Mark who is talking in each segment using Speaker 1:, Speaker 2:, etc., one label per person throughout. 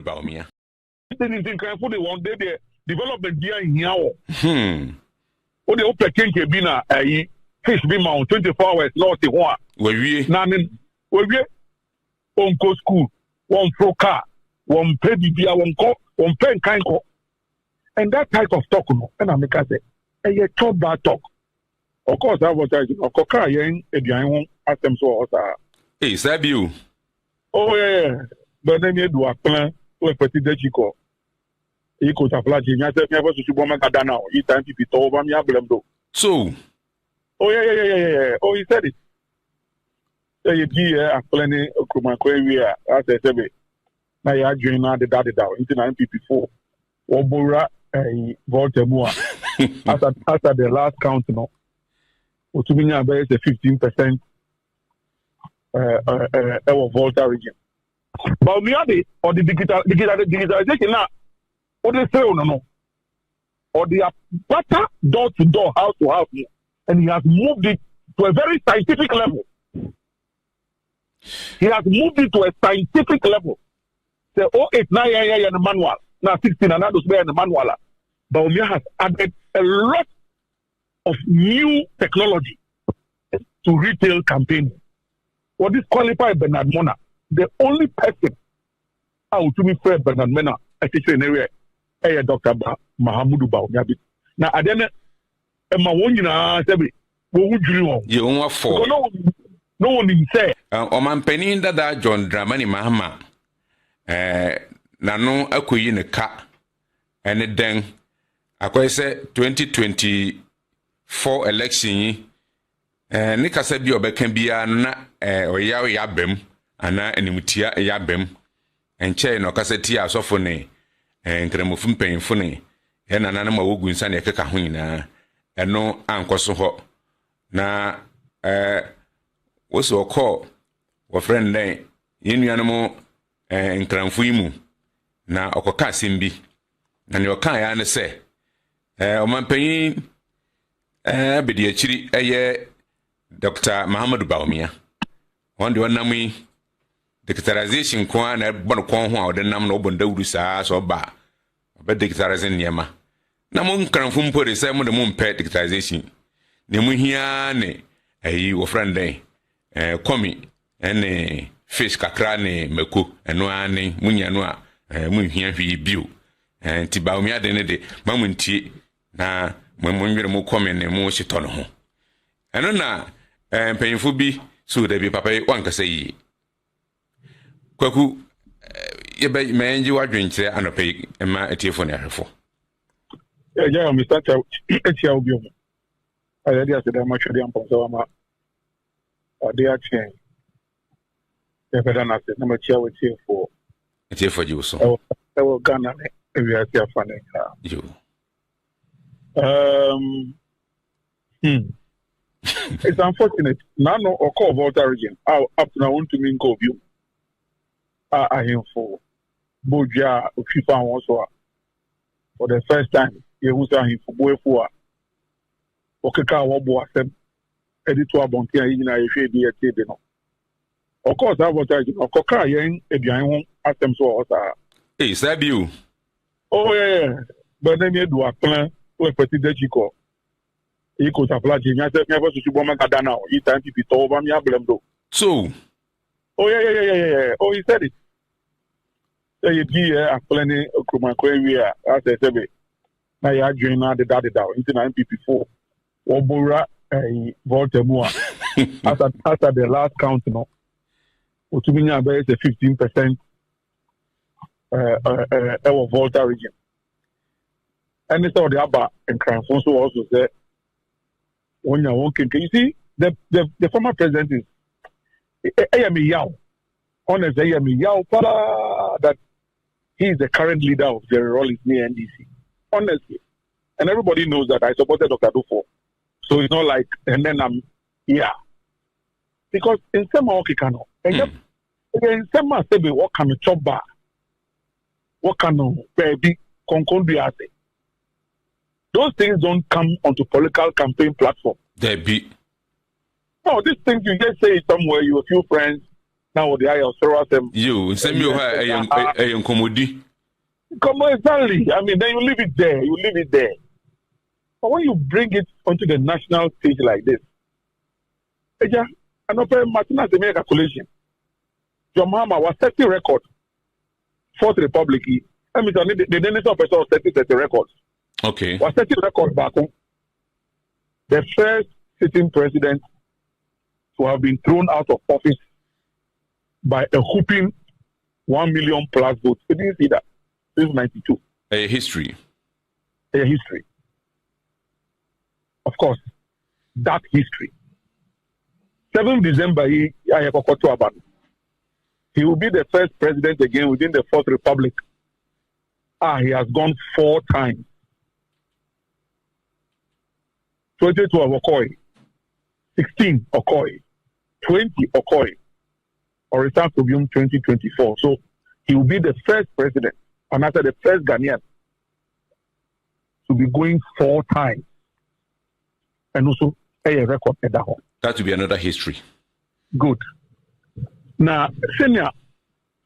Speaker 1: Baumia.
Speaker 2: Things in Cranford, one day the development here in here. What the open king be na fish be mount 24 hours, not the one.
Speaker 1: Where we
Speaker 2: one go school, one pro car, one pay the one pen kind of. And that type of talk, and I make us say, and you talk bad talk. Of course, advertising, of course, I won't ask them so.
Speaker 1: Hey, Sabu.
Speaker 2: Oh, yeah, but then you do a plan to a petit chico. He could have flashed in yourself, never to Suboma Gadana, each time he told me, I blame though.
Speaker 1: So,
Speaker 2: oh, yeah. Oh, he said it. Say, you planning a Kumakwe, as I said, now you are doing the daddy down into 954. Obora, a Voltemua, after the last count, no. Utumina is a 15% our Volta region. But we are the or the digitalization now. What they say, no. Or they are better door to door, house to house, and he has moved it to a very scientific level. He has moved it to a scientific level. Say, 089 in the manual, now 16 and others in the manual. But we have added a lot of new technology to retail campaigning. What is qualified Bernard Mona? The only person out to me fair Bernard Mona, I teach in area, Dr. Mahamudu Baumia. Now, I didn't. Emma Wonina said, "What would you want?"
Speaker 1: You want for
Speaker 2: no one in say.
Speaker 1: Oman Penny that John Dramani Mahama. Nano Akuyi ne ka, and then I say 2024 election. Nika said you can be na or yabem, ana enimutia yabem, and chain or cassetia sophone, and cremofum pain funny, and an animal wogun san a cacahuina, and no uncle so hot. Na what's your call? Or friend day, in animal and cramfuimu, na okoka simbi, and your kind say, Oman pain, be the chili a year. Dr. Muhammad Baumia. One do nami digitalization kwan na bon kwan ho a de nam no bon dawuru saa so ba. Ba digitalization niema. Na mon kranfum po de say mo de mon pet digitalization. Ne mu hia ne ayi wo friend den. Komi ene fish kakra ne meko eno ane munya no a mu hia hwi bio. Ti Baumia de ne de mamuntie na mo nwere mo komi ne mo hyeto no ho. Eno na painful be so there be papa one can say Kwaku ye be man you are drinking and a pay and my telephone for.
Speaker 2: Yeah, Mr. Chow. I already said I'm actually on Posama. They are changed. If I don't say, I'm a chair with you for.
Speaker 1: It's here for you, so.
Speaker 2: I will Ghana if you are here funny.
Speaker 1: You.
Speaker 2: It's unfortunate. None or call Volta region. Up to now, want to mean go view. I am for Boja, FIFA also. For the first time, you was him for boy for. Okeka Wabo accept editor Bontia in a shady. Of course, advertising. Of course, yen a behind ask them so.
Speaker 1: Hey, Sabu.
Speaker 2: Oh, yeah. But then you do a plan to a petit chico. He could have flashed in yourself, never to Suboma Gadana, each time he told me, I blame though.
Speaker 1: So,
Speaker 2: oh, yeah. Oh, he said it. Say, you are planning a Kumakwe, as I said, now you are doing the daddy down into 954. Obora, a Voltemua, after the last count, no. Utumina is a 15% our Volta region. And it's all the Abba and Cranfonso also said, when you're walking, can you see the former president is Ayami honestly Ayami that he is the current leader of the Rollins near NDC. Honestly. And everybody knows that I supported Dr. Dufo. So it's not like, and then I'm here. Because in some Okikano, and in some Sebe, what can a chop bar? What can a baby concondi? Those things don't come onto political campaign platform.
Speaker 1: They be.
Speaker 2: No, these things you just say it somewhere, you a few friends, Now the eye of them.
Speaker 1: You send me a commodity.
Speaker 2: Come on, exactly. I mean, then you leave it there. You leave it there. But when you bring it onto the national stage like this, I know Martina to make a calculation. John Mahama was setting record. Fourth Republic. I mean, the Dennis officer was setting records.
Speaker 1: Okay.
Speaker 2: Was setting record back home. The first sitting president to have been thrown out of office by a whooping 1 million plus votes. You didn't see that since 92.
Speaker 1: A history.
Speaker 2: A history. Of course, that history. 7th December, he will be the first president again within the Fourth Republic. He has gone 4 times. 2012 Okoye, 16 Okoye, 20 Okoye, or return to 2024. So he will be the first president, and after the first Ghanaian to be going 4 times, and also a record at that home.
Speaker 1: That will be another history.
Speaker 2: Good. Now, senior,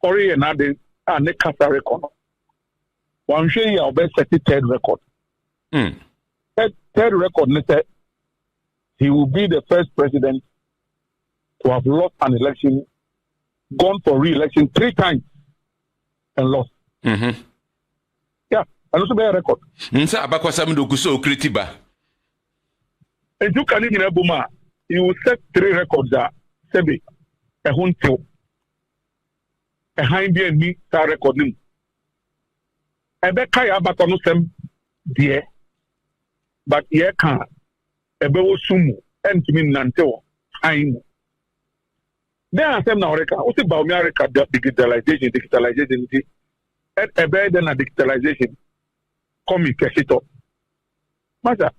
Speaker 2: Ori and Ade, and the Kasa record. One share your best 33rd record. Third record, he will be the first president to have lost an election, gone for re-election 3 times, and lost.
Speaker 1: Mm-hmm.
Speaker 2: Yeah, and also be a record.
Speaker 1: Nsa abakwasam do kuso kritiba.
Speaker 2: And you can in a boomer, you will set 3 records that Sebe, a huntil, a hind and me, that record. And that Kaya Batanusem, dear, but ye can't. A bewo sumu, and to me Nanteo, time. Then I said, now, what's about America digitalization, and a better than a digitalization. Come in, catch it up. Master,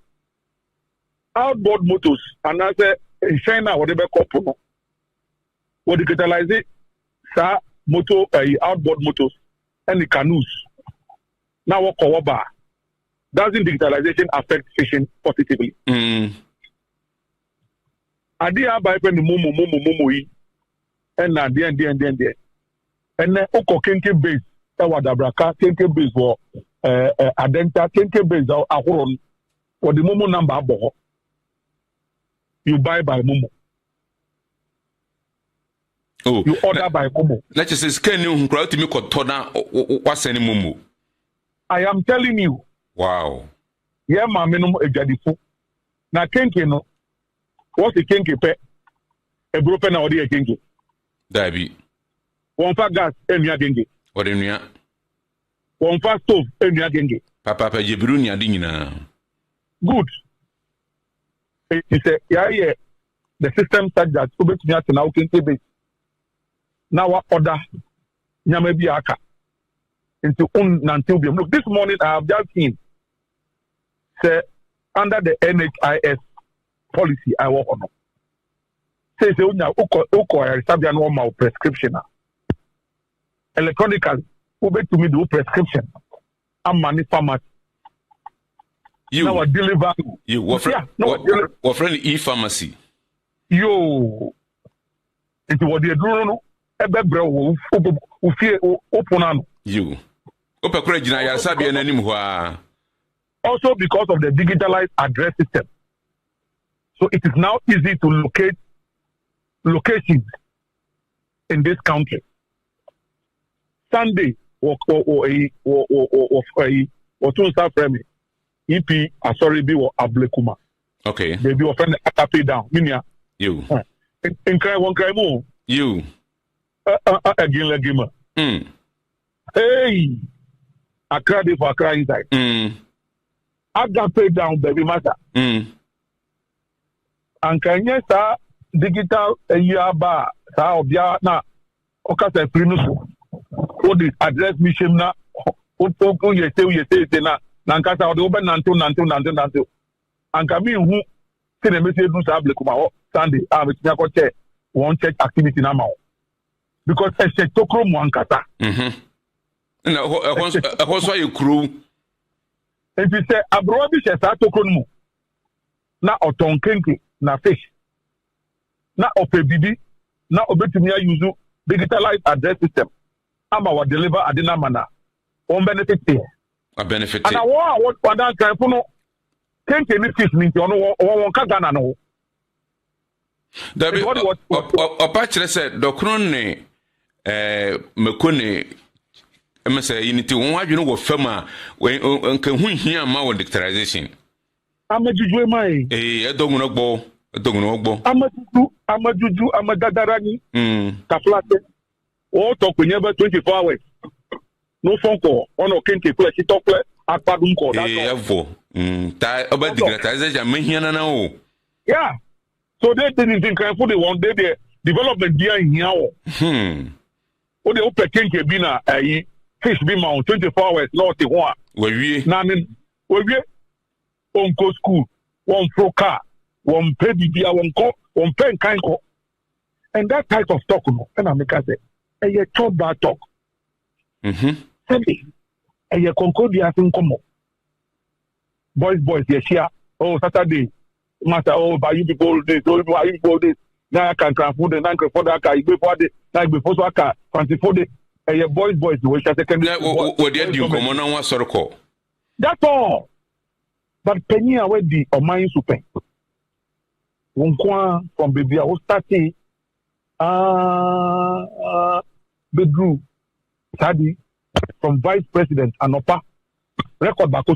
Speaker 2: outboard motors, and I said, in China, whatever couple, what digitalize it, sir, motor, outboard motors, and the canoes. Now, what Kawaba? Doesn't digitalization affect fishing positively? I did buy the momo, and there. And then, Oko Kenke base, that was the Braka, Kenke base, or Adenta, Kenke base, or Ahoron, or the momo number, you buy by momo.
Speaker 1: Oh,
Speaker 2: you order by momo.
Speaker 1: Let's just say, scan you, crowd to me, what's any momo?
Speaker 2: I am telling you.
Speaker 1: Wow.
Speaker 2: Yeah, my minimum a jadifu. Na kenke no. What's the kenke pe? A broken or a kenke.
Speaker 1: Dabi.
Speaker 2: One fa gas, enya genge.
Speaker 1: What in ya?
Speaker 2: One fa stove, enya genge.
Speaker 1: Papa Jeburunia dinina.
Speaker 2: Good. He said, yeah, the system such that Ubet Nyat now kenke base. Now what order? Nyamebi aka. Into Nantubium. Look, this morning I have just seen. Say, under the NHIS policy, I work on. Say, I receive normal prescription. Electronically, who bet to me do prescription. I'm money pharmacy.
Speaker 1: You
Speaker 2: now deliver.
Speaker 1: You what friend e-pharmacy?
Speaker 2: Yo, it's what they do. No, ebe bro, open.
Speaker 1: You.
Speaker 2: Also because of the digitalized address system. So it is now easy to locate locations in this country. Sunday or Tunsa Frame, EP Asoribi or Ablekuma.
Speaker 1: Okay.
Speaker 2: They be offend the down. Minia.
Speaker 1: You.
Speaker 2: In cry one cry more.
Speaker 1: You.
Speaker 2: Again. Hey, Accra dey for Accra inside. I got paid down, baby master. And can you start digital year bar? Sa obia na okasa free so. What the address mission na? O ye say na nkasa o de obe nanto. And can me who say the message do sa Ablekuma Sunday. With me ko check one check activity na ma. Because e check tokro mu ankasa.
Speaker 1: Na what's why you crew?
Speaker 2: If you say abroad is a tokron na oton kenke na fish na opebibi na obetumi ayuzu digitalized address system. Ama wa deliver adina mana. On benefit here.
Speaker 1: A benefit.
Speaker 2: And I want what Padan Kanfuno can't any fish means on one Kagana no.
Speaker 1: Dabi opachire se dokron ne mekone emese unity won adwene wo fama nka hu hia ma wo digitalization
Speaker 2: amajuju mai
Speaker 1: edogun ogbo
Speaker 2: amajuju amadadarani kaflate o to kwenye be 24 hours no phone call ono kenke kula kitokle apadun call that
Speaker 1: evo ta oba digitalization mehia na o
Speaker 2: yeah. So they didn't think for the one day the development there in here. O de open kenke bi na fish be mount 24 hours not the one.
Speaker 1: We
Speaker 2: we on go school, one pro car, one pay bibia, one pen kind call. And that type of talk no, and I make say, you talk bad talk. Say, you concordia thing come. Boys, yes, here. Oh, Saturday. Matter by you people this, by you people this. Now I can transfer the nank for that car. Before the like before so car 24 days. And your boys, we shall second.
Speaker 1: What did you come on one circle?
Speaker 2: That's all. But penny away the or mine super. One from baby, I was starting. Bedroom study from Vice President Anopa. Record back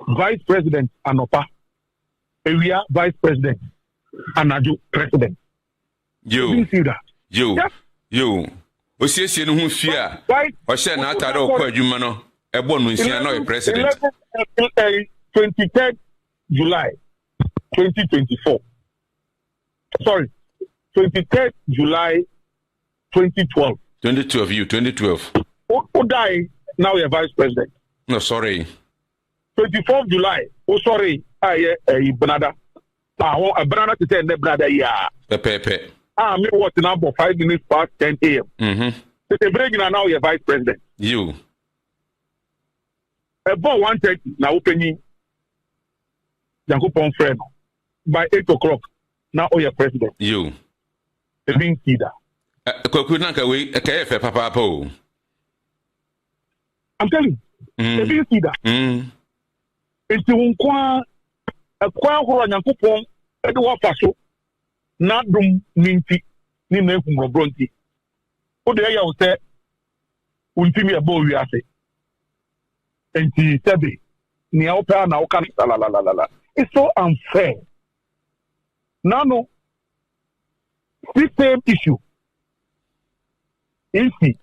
Speaker 2: Vice President Anopa. Area Vice President, Anajo President.
Speaker 1: You
Speaker 2: see that?
Speaker 1: You. Osiesie no hu fia. O she na atare okwa adwuma no. Ebo no nsia no president.
Speaker 2: 23rd July 2024. Sorry. 23rd July 2012.
Speaker 1: 2012.
Speaker 2: Who died? Now you're Vice President.
Speaker 1: No, sorry.
Speaker 2: 24th July. Oh, sorry. Banada. A banana to tell the brother, yeah.
Speaker 1: Pepe.
Speaker 2: Me what number 5 minutes past 10 a.m. They bring in now your Vice President.
Speaker 1: You.
Speaker 2: About 1:30 now opening. Jankupon friend. By 8 o'clock now your President.
Speaker 1: You.
Speaker 2: The being Kida.
Speaker 1: Kokunanka we KF papa po.
Speaker 2: I'm telling you. The being Kida. It's the kwa horo Nyankopon e de wafa so na dum ninti ni na ekunrobro nti o de ya wo se untimi ebo wi ase enti sebe ni a opa na o kan la it's so unfair now no this same issue is the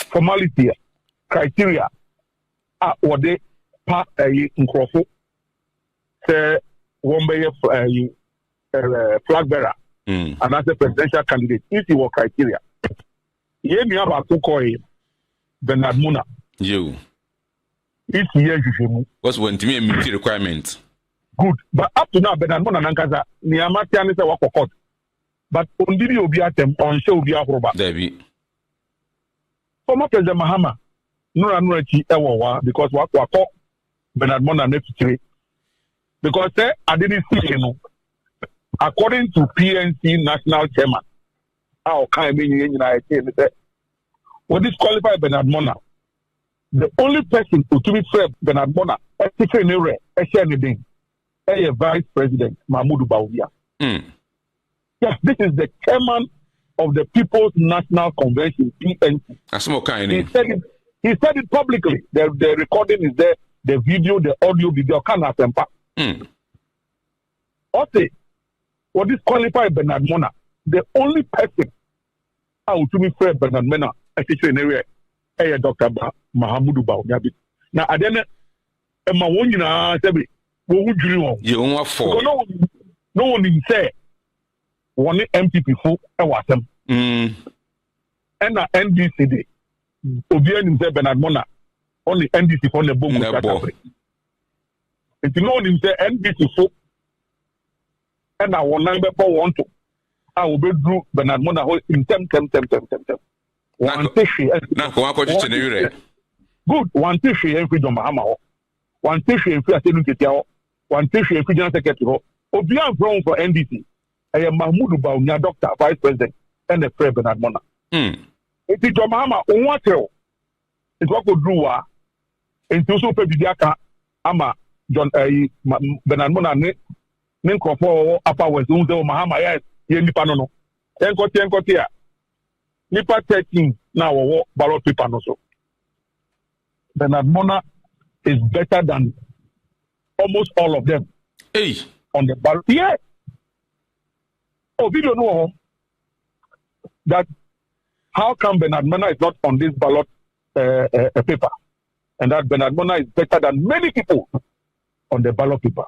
Speaker 2: formality criteria what they pa nkrofo one by flag bearer and as a presidential candidate, if you were criteria. You have a cook Bernard Muna.
Speaker 1: You.
Speaker 2: It's here you
Speaker 1: what's one to me a meet requirement.
Speaker 2: Good. But up to now, Bernard Muna Nankaza, Niamatian is a walk of court. But on video be at them on show be a robot.
Speaker 1: Debbie.
Speaker 2: Former President Mahama, no Ranuchi Ewa, because what Bernard Muna next to because I didn't see according to PNC national chairman, how can I mean what disqualify Bernard Mona? The only person who to be fair Bernard Mona is anything, a Vice President Mahmoud Bawumia. Yes, this is the chairman of the People's National Convention, PNC. He said it publicly. The recording is there, the video, the audio, video, can happen. Also, what disqualify Bernard Mona? The only person how to be fair Bernard Mona, a teacher in area, Dr. Mahamudu Bawumia. Now, I didn't. And my one, what would you want?
Speaker 1: You want for
Speaker 2: no one in say one MPP for a watem. And a NDCD. Obian in Bernard Mona only NDC for the boom. If you know him say NBC so, and I will number for one to, I will be through Bernard Mona in tem. One tissue. Good. One tissue and freedom Mahama. One tissue and free assembly. One tissue and free general secretary. Obian from for NDC. I am Mahmoud Bawumia, Doctor, Vice President. and the prayer Bernard Mona.
Speaker 1: If
Speaker 2: you don't mahama, on what tell? It's what could do. And also, Pebidiaka, Ama, John Bernard Mona, Ninko for Upper West, Mahama, yes, Yenipano. Tenko, Nipa 13 now, ballot paper also. Bernard Mona is better than almost all of them.
Speaker 1: Hey.
Speaker 2: On the ballot. Yeah. Oh, we don't know that how come Bernard Mona is not on this ballot paper, and that Bernard Mona is better than many people on the ballot paper.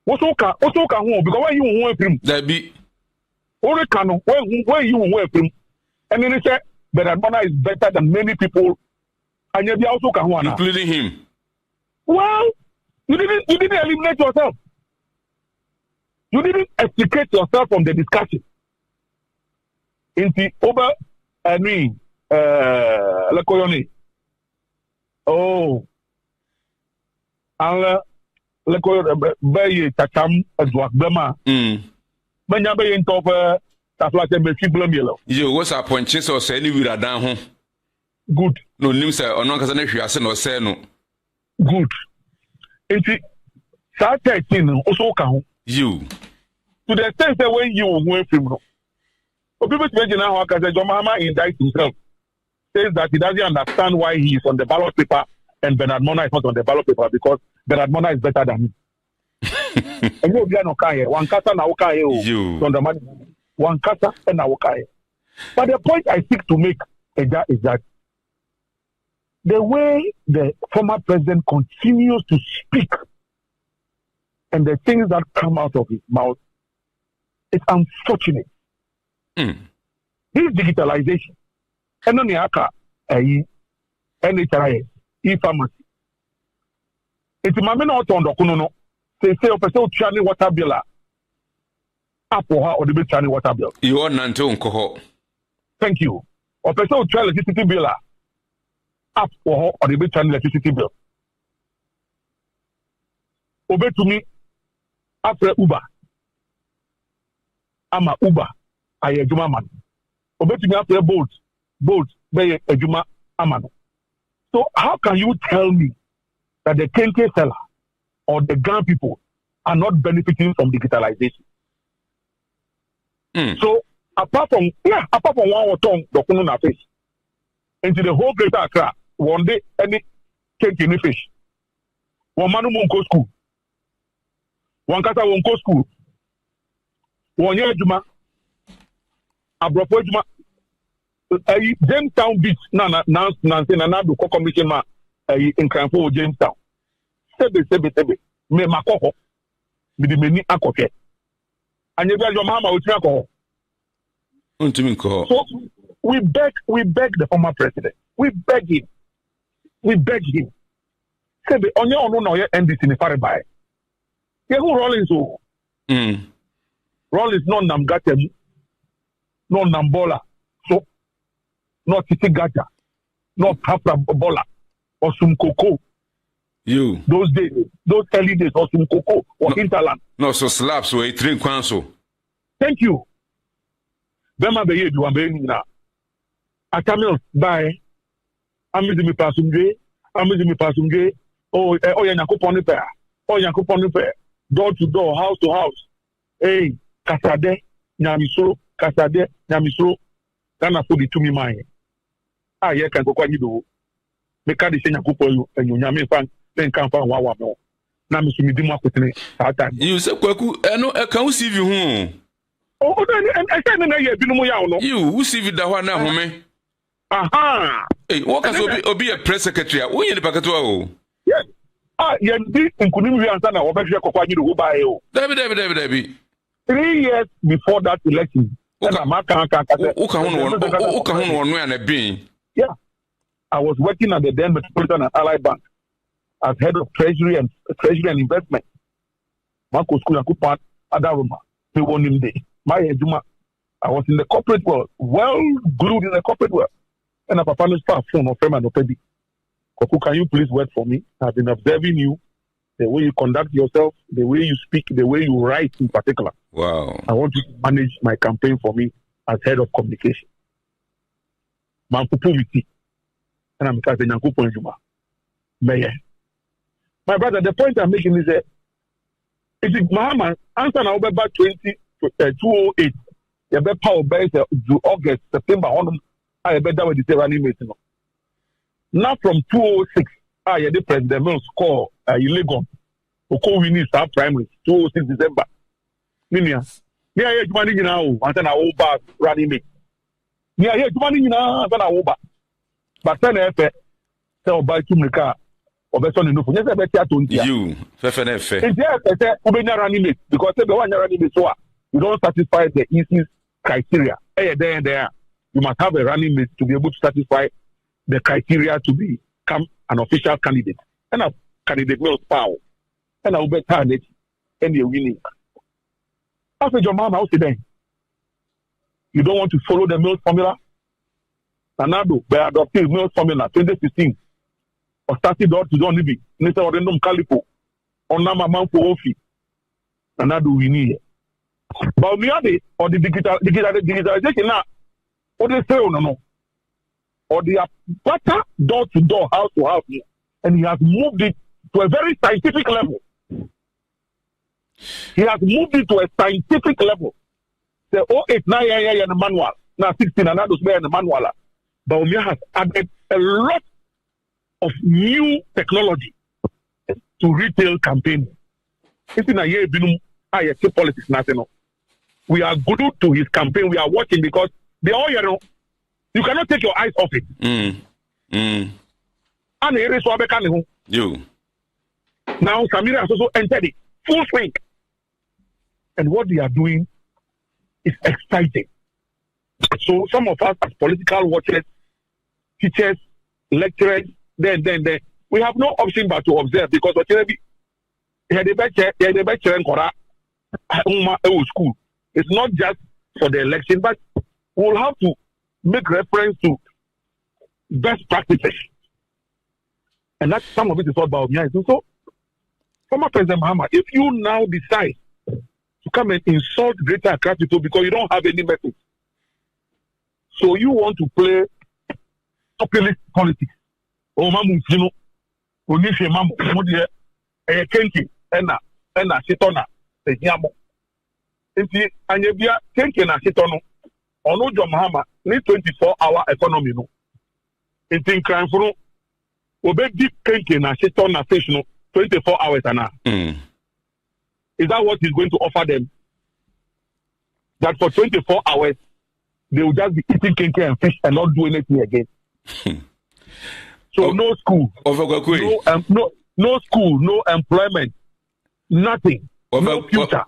Speaker 2: What's okay? Because when you want him,
Speaker 1: that be
Speaker 2: only can when you want him, and then he said Bernard Mona is better than many people, and you also can
Speaker 1: including him.
Speaker 2: Well, you didn't eliminate yourself. You didn't extricate yourself from the discussion. Into over Lekoyoni. Oh, and Lekoyoni Bay Takam as what Bema. Benya Bay in top Taflate Befiblum yellow.
Speaker 1: You was a point chase or say we are down home.
Speaker 2: Good.
Speaker 1: No news or no Kazan or say no.
Speaker 2: Good. Into Sat 13 also count.
Speaker 1: You.
Speaker 2: To the extent that when you went from no. For people to mention how John Mahama indicts himself, says that he doesn't understand why he is on the ballot paper and Bernard Mona is not on the ballot paper because Bernard Mona is better than him. And you are no kaye, one kasa na okaye o. On the money, one kasa and na okaye. But the point I seek to make is that the way the former president continues to speak and the things that come out of his mouth, it's unfortunate. This digitalization, and then the NHIS, e-pharmacy. It's my men out on the Kuno. They say, person channel water bill up for her or the big channel water bill.
Speaker 1: You want Nanton Coho.
Speaker 2: Thank you. Or person channel electricity bill up for her or the big channel electricity bill. Obey to me after Uber. I'm a Uber. I a Juma man. Obey to me after Bolt, by a Juma Amano. So how can you tell me that the Kenke seller or the Ghana people are not benefiting from digitalization? So apart from one or two document face into the whole greater Accra, one day any Kenke any fish. One man won't go school. One kata won't go school. One year Juma. Abrofo Juma. Jamestown Beach na do commission ma in Cranford Jamestown. Sebe me makoko me di meni akofie. Anye bia your mama o tira ko. So we beg the former president. We beg him. Sebe onye onu na oye NDC ni fare bai. Ye who Rollins o. Rollins no nam gatem. No nambola. So not Titi Gata, not Papa Bola, or some cocoa.
Speaker 1: You.
Speaker 2: Those days, those early days, or some cocoa, or hinterland.
Speaker 1: No, so slaps were a train council.
Speaker 2: Thank you. Bema be you and be na. Akamil, bye. Amizi mi pasumge. Oh, yakupon repair. Oh, yakupon repair. Door to door, house to house. Hey, Kasade, Nyamisro, Ghana for the to me mine. Yeah, can go quite do. The card is in a couple and you yammy fan, then come from Wawa. Now, Mr. Midima with me.
Speaker 1: You said, Kwaku, I can't see you home.
Speaker 2: Oh, and I said, you
Speaker 1: who see the one now, me.
Speaker 2: Aha.
Speaker 1: Hey, what will be a press secretary? We in the Pacatoa.
Speaker 2: Yes. Yeah, this and couldn't be answered. I'll bet you who buy you.
Speaker 1: David.
Speaker 2: 3 years before that election. Yeah, I was working at the then Metropolitan and Allied Bank as head of Treasury and Investment. Marco School and Kupat Adaruma. They won him day. I was in the corporate world, well glued in the corporate world. And a papa staff phone of Freeman Opebi. Koku, can you please wait for me? I've been observing you, the way you conduct yourself, the way you speak, the way you write in particular.
Speaker 1: Wow.
Speaker 2: I want you to manage my campaign for me as head of communication. Mankupumiti. And I'm saying Yankupo Juma. Mayor. My brother, the point I'm making is that it is Mahama answer now about 208. You better power base to August, September on I better with the running meeting. Now from 206, the president will score illegal. Oko winning our primary 206 December. Minia. Yeah, yeah, money now, and then I will back running mate. Yeah, yeah, money now, and then I will back. But then I tell by two car or better enough. Yes, I better to
Speaker 1: you. Fefe.
Speaker 2: It's yes, running mate because the one running mate, so you don't satisfy the easy criteria. There, you must have a running mate to be able to satisfy the criteria to become an official candidate. And a candidate will power. And I will bet it and you're winning. After your mom, how then? You don't want to follow the Mills formula? Nanado, by adopting Mills formula 2016, or started out to don't be Mr. Orendum Calipo, or Nama Manfo Ofi. Nanado, we need. But we are the or the digitalization now. What they say, no. Or they are better door to door, house to house, and he has moved it to a very scientific level. He has moved it to a scientific level. The 089 and the manual, now 16 and others in the manual. But Umia has added a lot of new technology to retail campaigning. It's in a year, I say politics national. We are glued to his campaign. We are watching because they all, you cannot take your eyes off it. And here is what I can
Speaker 1: do.
Speaker 2: Now, Samira has also entered it full swing. And what they are doing is exciting. So some of us as political watchers, teachers, lecturers, then we have no option but to observe because school. It's not just for the election, but we'll have to make reference to best practices. And that's some of it is all about me. So, former President Mahama, if you now decide to come and insult Greater Accra people because you don't have any message, so you want to play populist politics. Oh, mamu, you know, Onishe mamu, Modiye, Kenki, Ena, Sitona, the Yamo. Inti, Anyebia, Kenki na Sitono, Onojo Mahama, need 24-hour economy, no. Inti, crime for no, Obe deep Kenki na Sitona fish, no, 24 hours an hour. Is that what he's going to offer them? That for 24 hours, they will just be eating kenke and fish and not do anything again. So no school, no school, no employment, nothing, no future.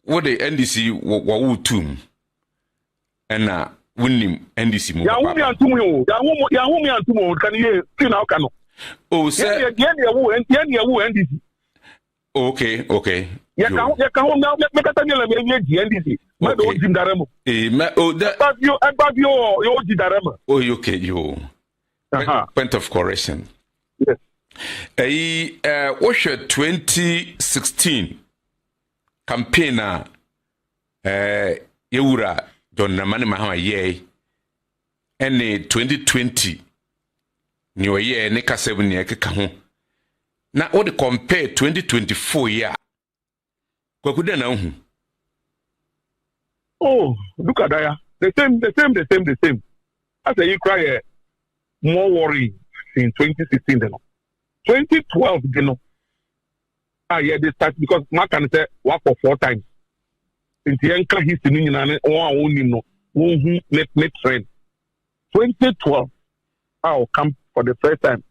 Speaker 1: What the NDC wa tum and winning NDC mo.
Speaker 2: Ya wumi antumo can you now cano.
Speaker 1: Oh, sir.
Speaker 2: NDC.
Speaker 1: Okay.
Speaker 2: Ya now make a tanya NDC. Ma do Jim Daremo. You Daremo.
Speaker 1: Oh, okay, you. Point of correction.
Speaker 2: Yes.
Speaker 1: What's your 2016 campaigner? Yura John Namani Mahama ye. And 2020. New year, Nika 7 year kaho. Now, what the compare 2024 year?
Speaker 2: Oh, look at that. The same. I say you cry more worry in 2016 then. 2012, you know. They start because Mark can say work for 4 times. In the anchor history, net trend. 2012, I'll come for the first time.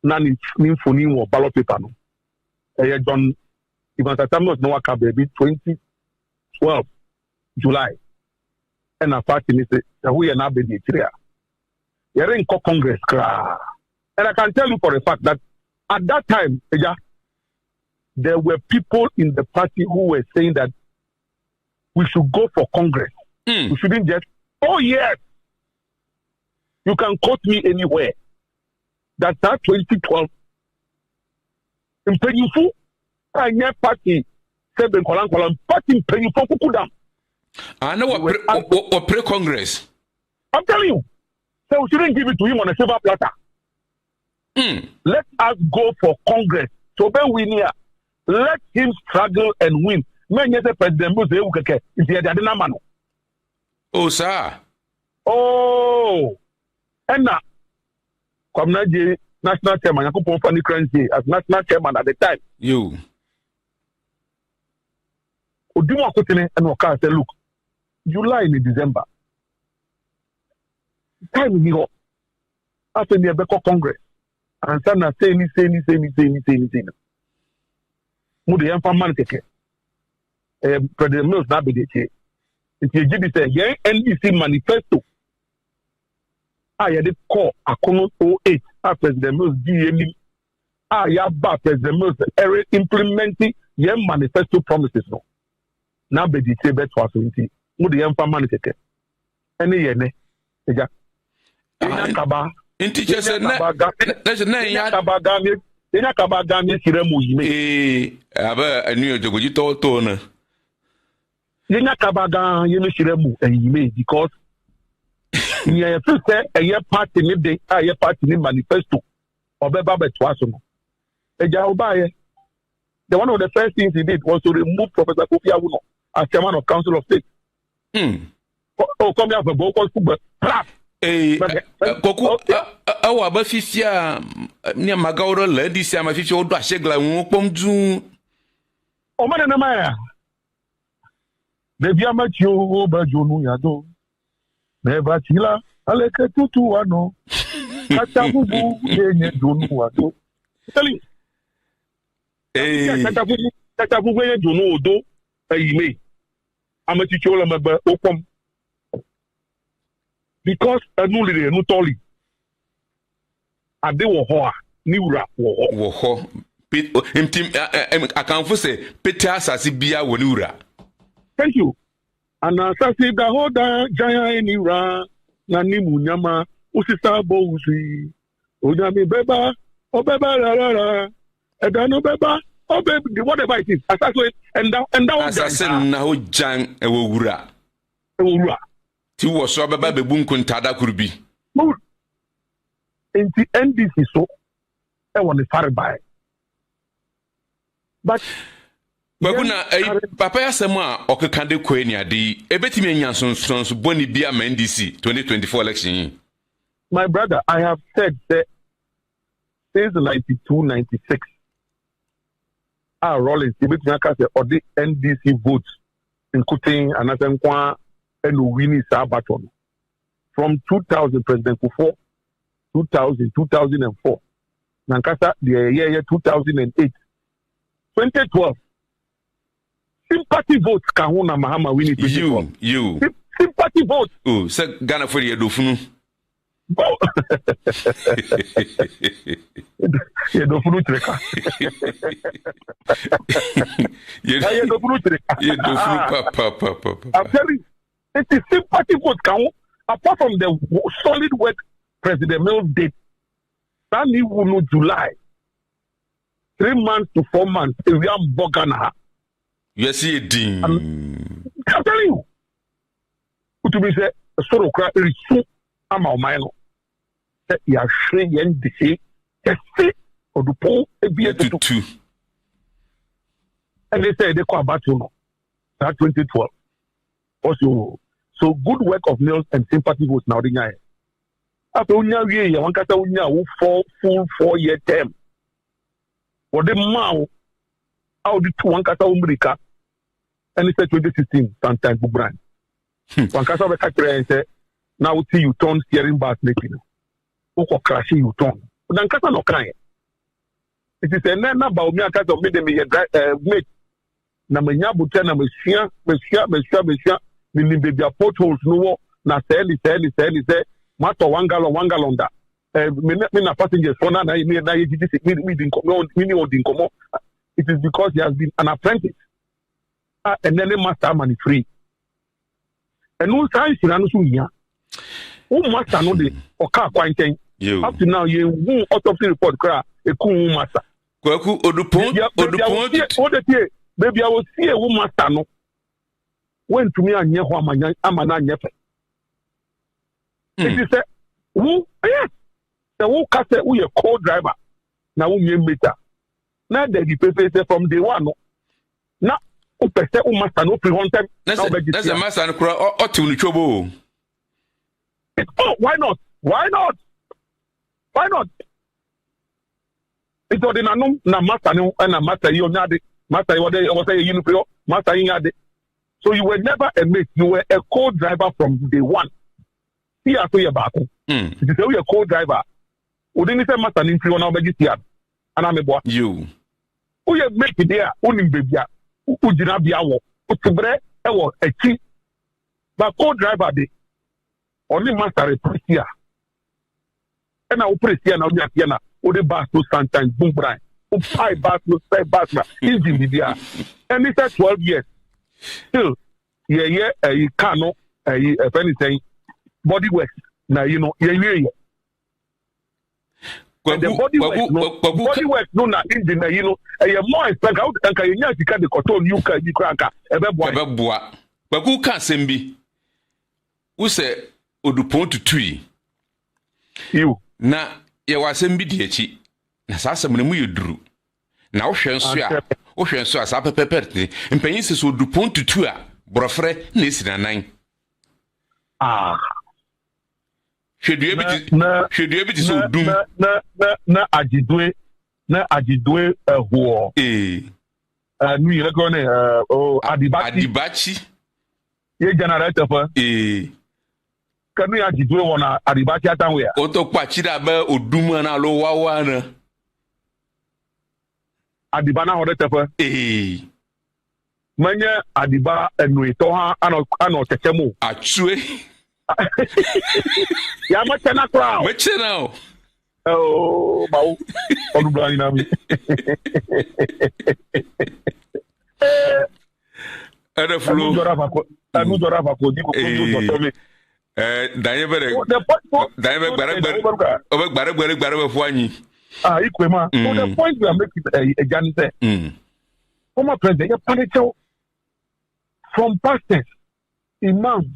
Speaker 2: Nani phone or ballot paper no. John even Samuel no work baby 2012 July. And a party say we are now baby here. You're in Congress. And I can tell you for a fact that at that time, there were people in the party who were saying that we should go for Congress. We shouldn't just, oh yes, you can quote me anywhere. That's that 2012. In Penyufu, I never party Seven Kolan party paying for Kukudam.
Speaker 1: I know what pre-Congress.
Speaker 2: I'm telling you. So we shouldn't give it to him on a silver platter. Let us go for Congress. So when we near, let him struggle and win. Men yes, President Mose Ukeke is the Adinamano.
Speaker 1: Oh, sir.
Speaker 2: Oh, and now, Commander National Chairman, Yakupon Fanny Crancy as National Chairman at the time.
Speaker 1: You.
Speaker 2: Uduma Kotine and Waka said, look, July in December. Time here after the Beko Congress. And Sana say ni. Mudi Empa Manteke. President Mills na be the chair. If you give it a NDC manifesto. I had call Akono 08 President Mills DME. Ya ba President Mills implementing your manifesto promises no. Now be the chair bet for 20. Mudi Empa Manteke. Any yene. Eja.
Speaker 1: Teacher said, "There's a name.
Speaker 2: Kabagami Siremu Yime.
Speaker 1: I knew you told Tona.
Speaker 2: Yena Kabaga Yemi Siremu and Yime because you have to say a year party in the year party in manifesto or Baba Twasono. Ejaobaye. The one of the first things he did was to remove Professor Kofi Awuno as chairman of Council of State. Oh, come here for Boko Super.
Speaker 1: Koku awa ba fifia ni magawro la di sia ma fifia odo asegla won pomju
Speaker 2: o ma na ma bebi amachi o ba jonu yado neba tila aleke tutu wano kata bubu yenye jonu wado tell kata bubu yenye jonu odo ayime amachi chola magba opom because anulire no toli ade wo ho a ni wura wo ho ntim akanfo se Peter asase bia wo ni wura. Thank you. And asase da hoda jaya ni wura na ni munyama usisa bo usi onyame beba obeba rara edano beba obeba whatever it is asase and that
Speaker 1: asase na ho jan e wo wura ti wo so baba bebu nkuntada kurubi enti NDC so e won far by but baguna papa yasem a okekande kwani ade ebetimi anya sonso boni bia ma NDC 2024 election.
Speaker 2: My brother, I have said that since 92-96 Rollins ebetimi aka say or the NDC votes including anasenkwa and winning Sabaton from 2000 President Kufo 2004 Nankasa the year 2008 2012 sympathy votes kahuna mahama winning
Speaker 1: you
Speaker 2: sympathy votes
Speaker 1: oh so Ghana for the edofunu
Speaker 2: edofunu treka edofunu papa I'm telling you it is sympathy votes count apart from the solid work President Mills did. That he will know July 3 months to 4 months. If we are Bogana,
Speaker 1: yes, he did.
Speaker 2: I'm telling you, to be said, a sort of cry is so amount. That you are saying the say, the say or the poll, a beer to two. And they say they call back to that 2012. Also. So good work of Mills and sympathy votes now. After unya one kata unya 4 year term. For the mao, how the 2 one kata umbrika, and it's 2016 sometimes for brand. One kata we catch and say now see you turn steering bars making. Oko crashing you turn. Then kata no crying. It is a name about me kata me dem make. Na menya buta na mesia. Meaning baby potholes no na say matter 1 gallon da me na passengers for na it is because he has been an apprentice and then a master money free and no science na no so nya who master no dey oka kwanten up to now you autopsy report kra e ku master
Speaker 1: kwaku odupon
Speaker 2: baby I will see a woman stand went to me and near Huamanya Amana Nefe. It is a who yes the who cast we a co-driver now we meter. Now the paper from day one. Now upese master no pre time.
Speaker 1: That's a master and or to trouble.
Speaker 2: Oh, why not? Why not? Why not? It's ordinary na master no and a master you nyade. Master you was say you know master you nyade. So you were never a mate, you were a co-driver from day one. See I say back. If you say you a co-driver, we didn't say master in free on our and I'm a boy.
Speaker 1: You.
Speaker 2: Who you make it there, only baby. Who did not be our bread a cheap. But co-driver day. Only master a priest here. And I will press here now, Yatiana, or the bus to sometimes boom bright. Who 5 bus to 5 bus, easy media. And it's 12 years. Still, you cannot, if anything, body work. Now, you know, the body work, no, not engine, you know, more expensive out and can you can the cotton you can crack a boy.
Speaker 1: But who can't send me? Who say, Odupon to tree?
Speaker 2: You.
Speaker 1: Na ye wasem bi de chi na sasem ne mu yeduru na wo hwen so asa pepeperte mpanyin se so du pon tutu a brofre na esinanan hwedue bi so dum
Speaker 2: na agidwe ho nu yele go ne adibachi ye generator fa kanu ya jidwe wona adibati atanwe ya
Speaker 1: oto kwachi da ba odum na lo wawa na
Speaker 2: adibana hode tefa manya adiba enu to ha ano tetemu
Speaker 1: atue
Speaker 2: ya machana kwa
Speaker 1: machana
Speaker 2: oh bawo odubla ni nami
Speaker 1: ada flo
Speaker 2: anu dora ba ko di ko to me
Speaker 1: Danye bere gbare fu anyi.
Speaker 2: Ikwema. So the point we are making again say former president you panic from pastors, imams,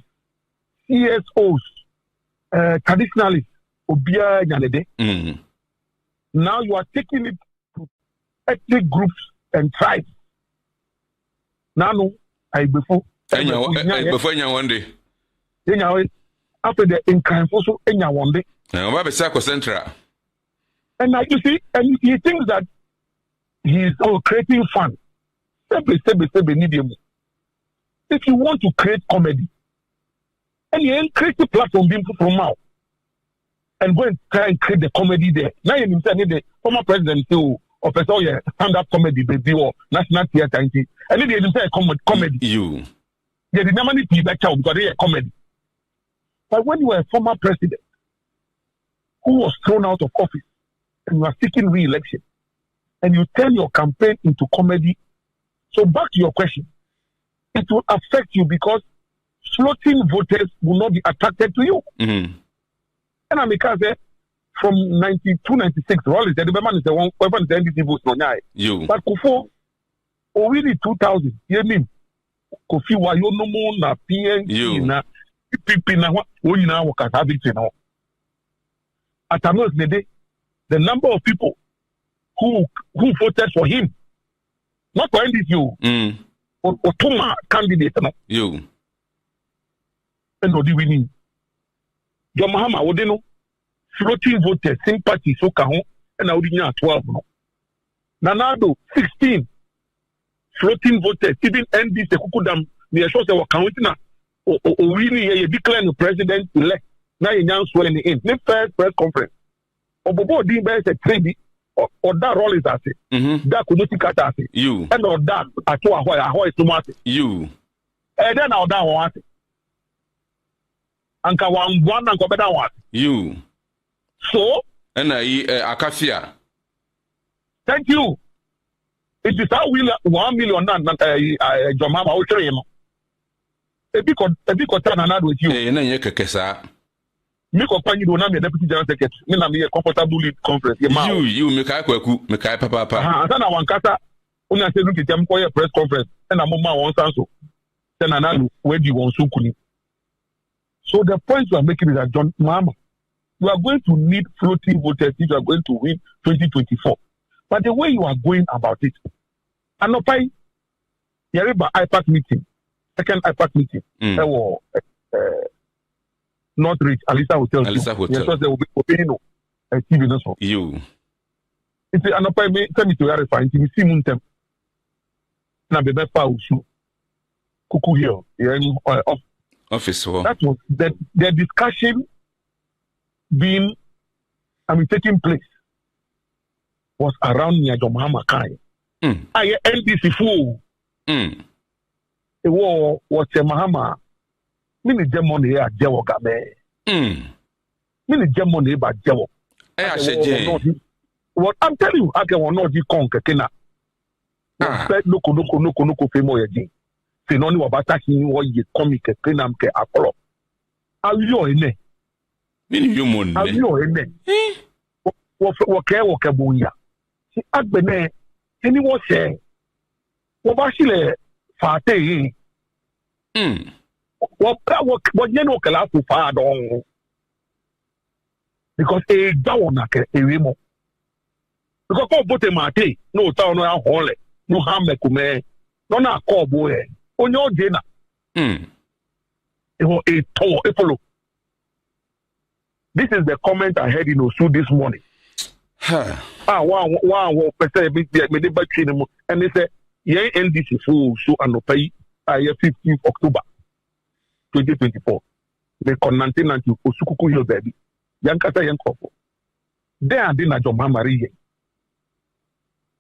Speaker 2: CSOs, traditionalists, obia nyanede. Now you are taking it to ethnic groups and tribes. Now before
Speaker 1: one day.
Speaker 2: After the incarnation enya one day.
Speaker 1: Central.
Speaker 2: And now you see, and he thinks that he is creating fun. If you want to create comedy, and you create a platform being put from out, and go and try and create the comedy there. Now you need the former president to offer stand-up comedy, baby, or national theatre, and then they say comedy.
Speaker 1: You.
Speaker 2: They did not need to be better because they are comedy. But when you are a former president who was thrown out of office and you are seeking re-election and you turn your campaign into comedy, so back to your question, it will affect you because floating voters will not be attracted to you. And I make say from 92, 96, Rollins, the man is the one, whoever the NDC votes on
Speaker 1: you.
Speaker 2: But Kufo, already 2000, you mean Kofi Wayonomo na PNC na PPP na what you now work as habit now. At the day, the number of people who voted for him, not for NDC, or Tuma candidate,
Speaker 1: you.
Speaker 2: And what do we need? John Mahama, what do you know? Floating voters, sympathy, so kahon, and I would 12. Nanado, 16. Floating voters, even NDC, Kukudam, we are sure they were counting. Or really, a declared the president elect. Now you now swearing in. The first press conference. Or before the best a trade or that role is at it. That could not cut at it.
Speaker 1: You.
Speaker 2: And or that at what too much.
Speaker 1: You.
Speaker 2: And then I'll down one. Anka one and better one.
Speaker 1: You.
Speaker 2: So.
Speaker 1: And Akafia.
Speaker 2: Thank you. It is how we 1 million John Mama will train. A big another with you. Make up you do not be deputy general secretary. Me na me a comfortable lead conference.
Speaker 1: You make a kwaku, make a papa.
Speaker 2: And then I want kata When I say look at them for a press conference, and I'm on my own so then another where do you want to kuni. So the point we are making is that John Mahama, you are going to need floating voters if you are going to win 2024. But the way you are going about it, and no pay, you have IPAC meeting, second IPAC meeting, Northridge, Alisa Hotel.
Speaker 1: Alisa Hotel.
Speaker 2: Yes, there will be opinion TV no so.
Speaker 1: You.
Speaker 2: It's an open me tell me to verify it. You see muntem. Na be fa usu. Kuku here.
Speaker 1: Office.
Speaker 2: That was the discussion being taking place was around near John Mahama Kai. I NDC fool. It was Mahama. Mini Germany a Jewo gabe. Mini Germany ba Jewo. What I'm telling you, I can not be conquer kena. No femo ye. Se no ni wabata hin wo ye comic kena mke akolo. Ayo ene.
Speaker 1: Mini human.
Speaker 2: Ayo ene. Wo ke bunya. Si agbene eni wo se. Wo ba sile fate yin. What you know can last too far down because a down a remo because all both mate no town no hole no harm kume no na call boy on your dinner it was a tour a follow. This is the comment I heard in Osu this morning. One percent me the battery and they say yeah NDC full so and pay 15th October 2024. The Conante Nanti Osukuku Hill baby. Yankasa Yankofo. There are dinner John Mamari.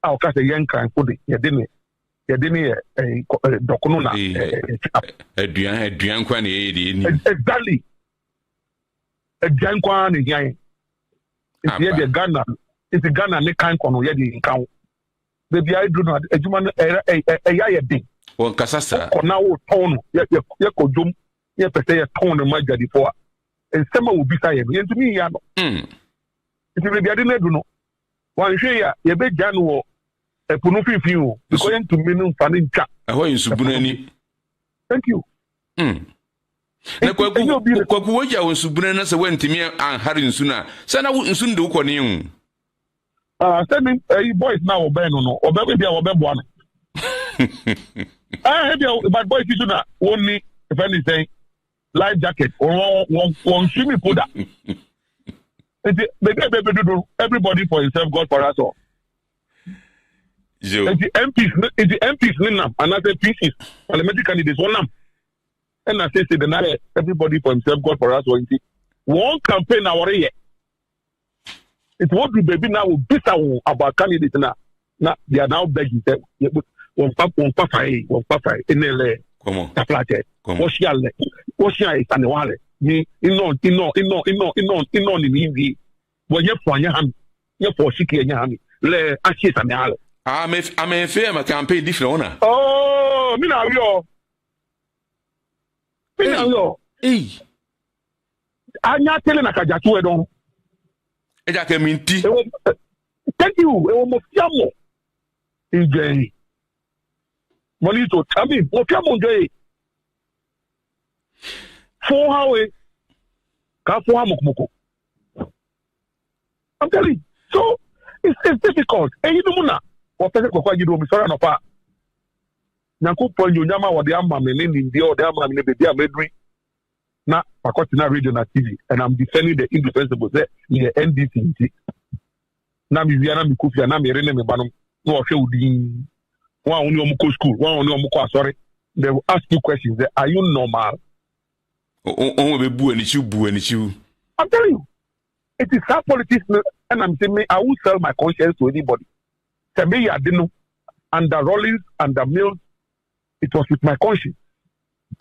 Speaker 2: I'll cast a young crime for the Yadini a Doconona.
Speaker 1: A Duanquani.
Speaker 2: Exactly. A Janquan again. It's yet a Ghana. It's a Ghana Nikan Kono Yadi in count. Baby, I do not a human a yaya.
Speaker 1: One Casasa.
Speaker 2: Now, tone, Yakojum. Yeah, per se, a tone of my daddy for. And some will be saying, to me, Yano. If you maybe I didn't know. One share, you bet January, a Punufi few, going to Minum Fanning Chat.
Speaker 1: Ahoy in Subunani.
Speaker 2: Thank you.
Speaker 1: Kwakuja on Subunana, so went to me and Harry Suna. Sana wouldn't soon do Corneum.
Speaker 2: Sending a boys now, or Ben or baby or Bebuan. I have your bad boys, you not only if anything. Life jacket or one swimming pool. Everybody for himself, God for us all. The MPs name another pieces parliamentary candidates one. And I say the night everybody for himself, God for us all. One campaign our year. It won't be baby now bitter about candidates now. Now they are now begging them. One papa in LA.
Speaker 1: Comment?
Speaker 2: Taplate. Washia is an wale. Ni ino ni hivi. Wanye fanya hami. Nye for shiki yenye hami. Le ashi sa meale.
Speaker 1: I'm fair my campaign different owner.
Speaker 2: Oh, mina yo. Anya tele na kajatu edon.
Speaker 1: Eja ke minti.
Speaker 2: Thank you. Ewo mo fiamo. Injeni. Money to Tammy, what come on, Jay? For how it Kafuamoko. I'm telling you. So it's difficult. And you know, what you do, Mr. Napa. Nanko point you Yama or the Amma in the other Amma in the Medri. Now, Pacotina regional TV, and I'm defending the indefensible there in the NDC. Nami Viana Mikufia, Nami Rene Banum, no, one on your school, one on your sorry. They will ask you questions. Are you normal? I'm telling you, it is how politics, and I'm saying, I will sell my conscience to anybody. Tell me, I didn't know. Under Rollins, under Mills, it was with my conscience.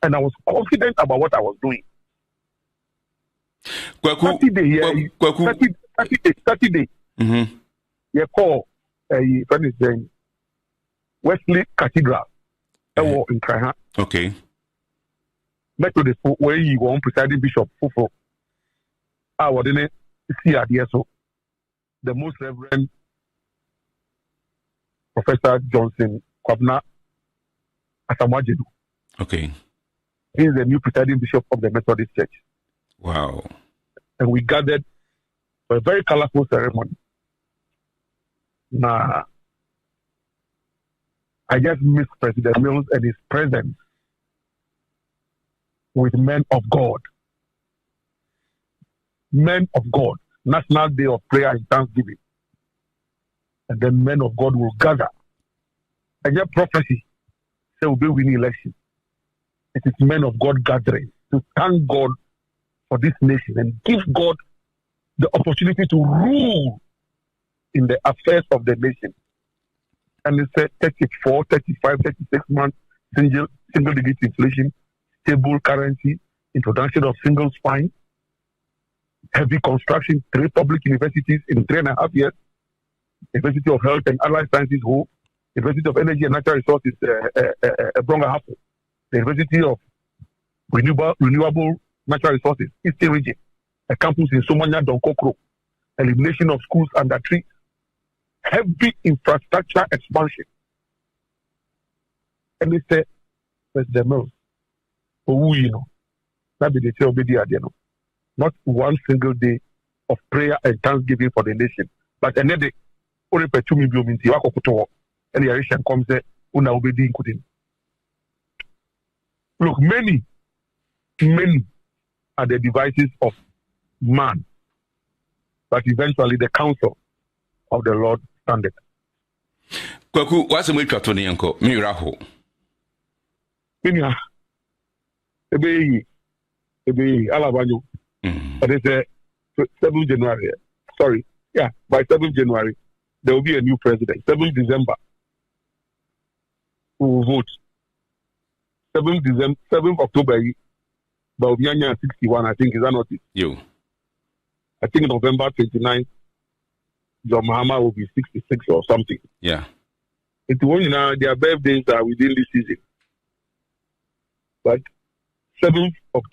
Speaker 2: And I was confident about what I was doing. 30 days. You call a friend is saying, Wesley Cathedral, in Krahan.
Speaker 1: Okay.
Speaker 2: Back to the where you want presiding bishop Fufo. I didn't see idea so. The most reverend Professor Johnson Kwabna Asamoah-Gyedu.
Speaker 1: Okay.
Speaker 2: He is the new presiding bishop of the Methodist Church.
Speaker 1: Wow.
Speaker 2: And we gathered for a very colorful ceremony. Now, I just miss President Mills and his presence with men of God. Men of God. National Day of Prayer and Thanksgiving. And then men of God will gather. And your prophecy say we'll be winning election. It is men of God gathering to thank God for this nation and give God the opportunity to rule in the affairs of the nation. And it's a 34, 35, 36 months single digit inflation, stable currency, introduction of single spine, heavy construction, 3 public universities in 3.5 years, University of Health and Allied Sciences, University of Energy and Natural Resources, Bronga Hafu, the University of Renewable Natural Resources, Eastern Region, a campus in Somania, Donkokro, elimination of schools under trees, heavy infrastructure expansion. And they say, President Mills, that be the tell me, not one single day of prayer and thanksgiving for the nation, but another day, only per 2 million in Tiwakoto, and the Asian comes there, una obedi including. Look, many are the devices of man, but eventually the counsel of the Lord standeth.
Speaker 1: Kwaku, what's a week to the uncle? Miraho.
Speaker 2: Minya, ebe Alabanyo. But it's 7th January. Sorry, yeah, by 7th January, there will be a new president. 7th December, we will vote. 7th October, Baobianya 61, I think, is that not it?
Speaker 1: You.
Speaker 2: I think November 29th, John Mahama will be 66 or something.
Speaker 1: Yeah.
Speaker 2: It's only now their birthdays are within this season. But 7th October.